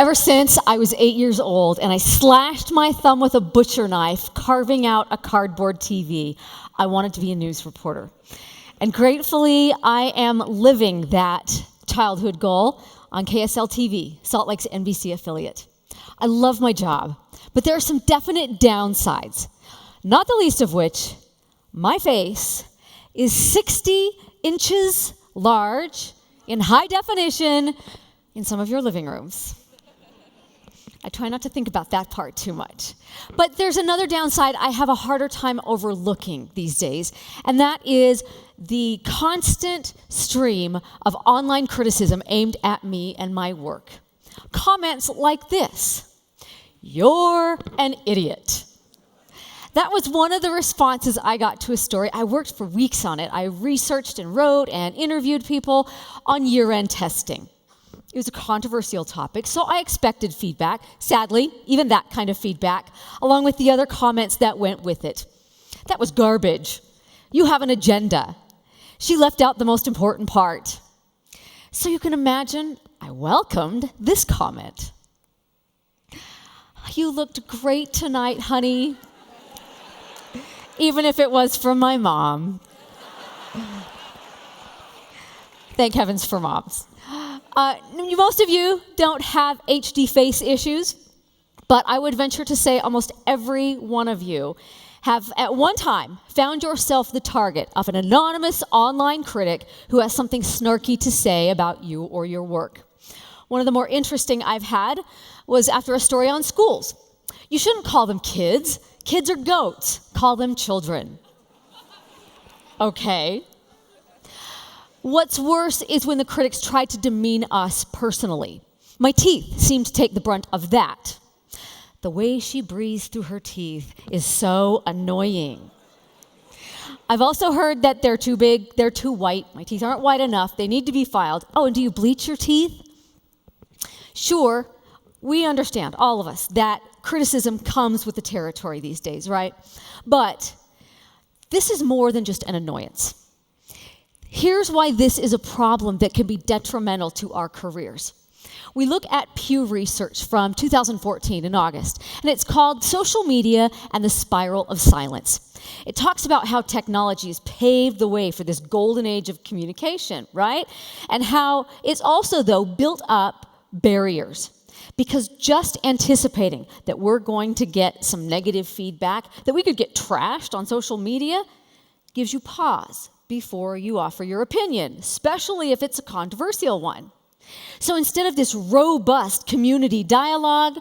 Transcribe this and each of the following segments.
Ever since I was 8 years old and I slashed my thumb with a butcher knife, carving out a cardboard TV, I wanted to be a news reporter. And gratefully, I am living that childhood goal on KSL TV, Salt Lake's NBC affiliate. I love my job, but there are some definite downsides, not the least of which, my face is 60 inches large in high definition in some of your living rooms. I try not to think about that part too much. But there's another downside I have a harder time overlooking these days, and that is the constant stream of online criticism aimed at me and my work. Comments like this: "You're an idiot." That was one of the responses I got to a story. I worked for weeks on it. I researched and wrote and interviewed people on year-end testing. It was a controversial topic, so I expected feedback. Sadly, even that kind of feedback, along with the other comments that went with it. That was garbage. You have an agenda. She left out the most important part. So you can imagine I welcomed this comment. "You looked great tonight, honey." Even if it was from my mom. Thank heavens for moms. Most of you don't have HD face issues, but I would venture to say almost every one of you have at one time found yourself the target of an anonymous online critic who has something snarky to say about you or your work. One of the more interesting I've had was after a story on schools. You shouldn't call them kids. Kids are goats. Call them children. Okay. What's worse is when the critics try to demean us personally. My teeth seem to take the brunt of that. The way she breathes through her teeth is so annoying. I've also heard that they're too big, they're too white. My teeth aren't white enough. They need to be filed. Oh, and do you bleach your teeth? Sure, we understand, all of us, that criticism comes with the territory these days, right? But this is more than just an annoyance. Here's why this is a problem that can be detrimental to our careers. We look at Pew Research from 2014 in August, and it's called Social Media and the Spiral of Silence. It talks about how technology has paved the way for this golden age of communication, right? And how it's also, though, built up barriers. Because just anticipating that we're going to get some negative feedback, that we could get trashed on social media, gives you pause before you offer your opinion, especially if it's a controversial one. So instead of this robust community dialogue,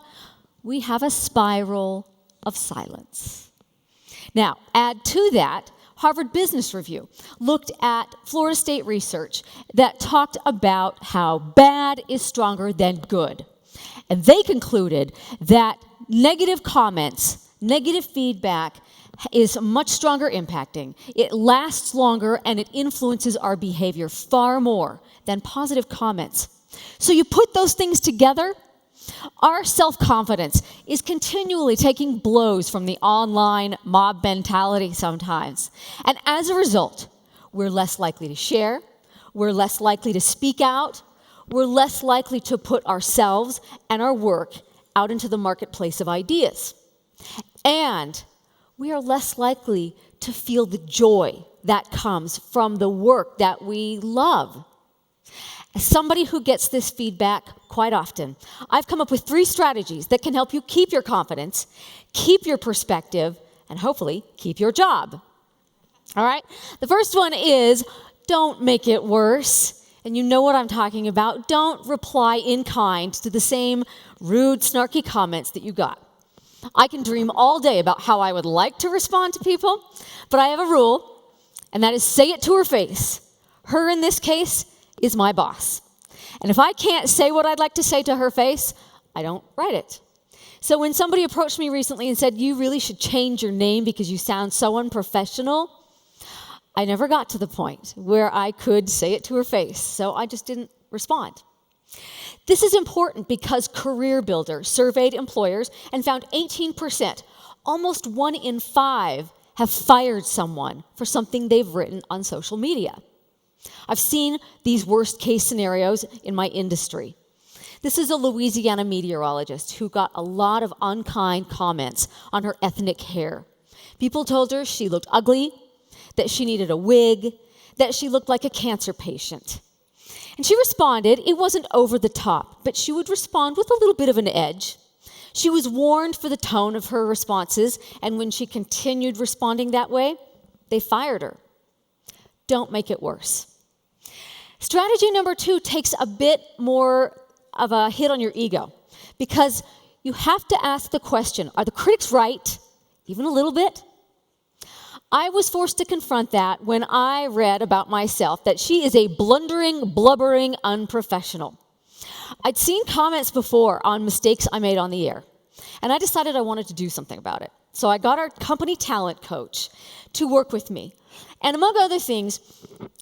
we have a spiral of silence. Now, add to that, Harvard Business Review looked at Florida State research that talked about how bad is stronger than good. And they concluded that negative comments, negative feedback is much stronger impacting. It lasts longer and it influences our behavior far more than positive comments. So you put those things together, our self-confidence is continually taking blows from the online mob mentality sometimes. And as a result, we're less likely to share, we're less likely to speak out, we're less likely to put ourselves and our work out into the marketplace of ideas. And we are less likely to feel the joy that comes from the work that we love. As somebody who gets this feedback quite often, I've come up with 3 strategies that can help you keep your confidence, keep your perspective, and hopefully keep your job. All right? The first one is don't make it worse. And you know what I'm talking about. Don't reply in kind to the same rude, snarky comments that you got. I can dream all day about how I would like to respond to people, but I have a rule, and that is say it to her face. Her, in this case, is my boss. And if I can't say what I'd like to say to her face, I don't write it. So when somebody approached me recently and said, "You really should change your name because you sound so unprofessional," I never got to the point where I could say it to her face, so I just didn't respond. This is important because Career Builder surveyed employers and found 18%, almost 1 in 5, have fired someone for something they've written on social media. I've seen these worst case scenarios in my industry. This is a Louisiana meteorologist who got a lot of unkind comments on her ethnic hair. People told her she looked ugly, that she needed a wig, that she looked like a cancer patient. And she responded. It wasn't over the top, but she would respond with a little bit of an edge. She was warned for the tone of her responses, and when she continued responding that way, they fired her. Don't make it worse. Strategy number 2 takes a bit more of a hit on your ego, because you have to ask the question, are the critics right? Even a little bit? I was forced to confront that when I read about myself that she is a blundering, blubbering unprofessional. I'd seen comments before on mistakes I made on the air, and I decided I wanted to do something about it. So I got our company talent coach to work with me. And among other things,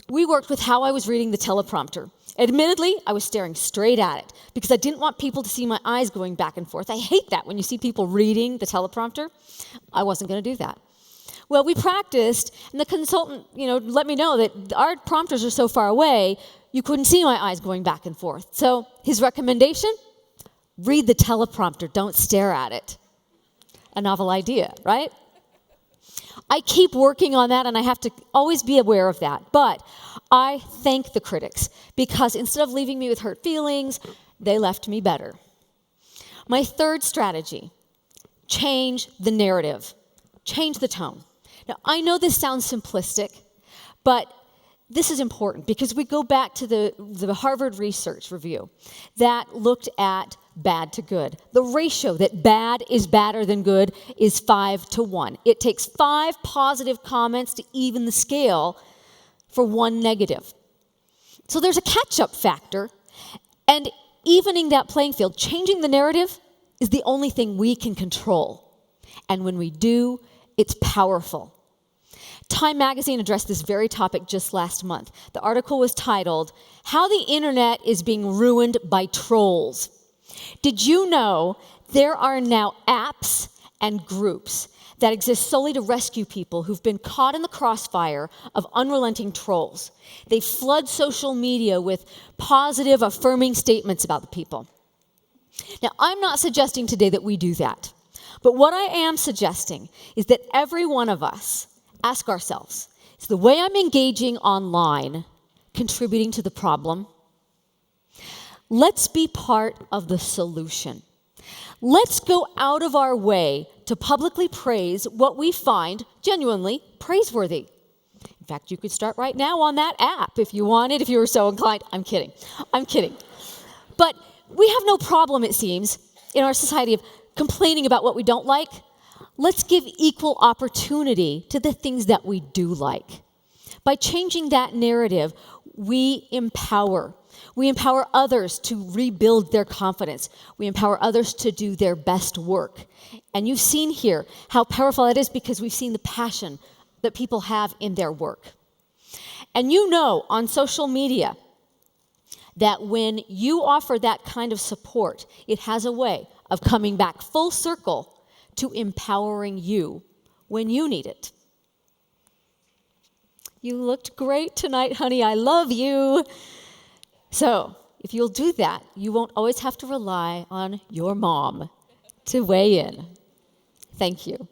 we worked with how I was reading the teleprompter. Admittedly, I was staring straight at it because I didn't want people to see my eyes going back and forth. I hate that when you see people reading the teleprompter. I wasn't going to do that. Well, we practiced, and the consultant, let me know that our prompters are so far away, you couldn't see my eyes going back and forth. So his recommendation, read the teleprompter, don't stare at it. A novel idea, right? I keep working on that, and I have to always be aware of that. But I thank the critics, because instead of leaving me with hurt feelings, they left me better. My third strategy, change the narrative. Change the tone. Now, I know this sounds simplistic, but this is important because we go back to the Harvard Research Review that looked at bad to good. The ratio that bad is badder than good is 5-to-1. It takes 5 positive comments to even the scale for 1 negative. So there's a catch-up factor, and evening that playing field, changing the narrative, is the only thing we can control. And when we do, it's powerful. Time magazine addressed this very topic just last month. The article was titled, "How the Internet is Being Ruined by Trolls." Did you know there are now apps and groups that exist solely to rescue people who've been caught in the crossfire of unrelenting trolls? They flood social media with positive, affirming statements about the people. Now, I'm not suggesting today that we do that. But what I am suggesting is that every one of us ask ourselves, is the way I'm engaging online contributing to the problem? Let's be part of the solution. Let's go out of our way to publicly praise what we find genuinely praiseworthy. In fact, you could start right now on that app if you wanted, if you were so inclined. I'm kidding. But we have no problem, it seems, in our society of complaining about what we don't like. Let's give equal opportunity to the things that we do like. By changing that narrative, we empower. We empower others to rebuild their confidence. We empower others to do their best work. And you've seen here how powerful that is because we've seen the passion that people have in their work. And you know on social media that when you offer that kind of support, it has a way of coming back full circle to empowering you when you need it. You looked great tonight, honey. I love you. So, if you'll do that, you won't always have to rely on your mom to weigh in. Thank you.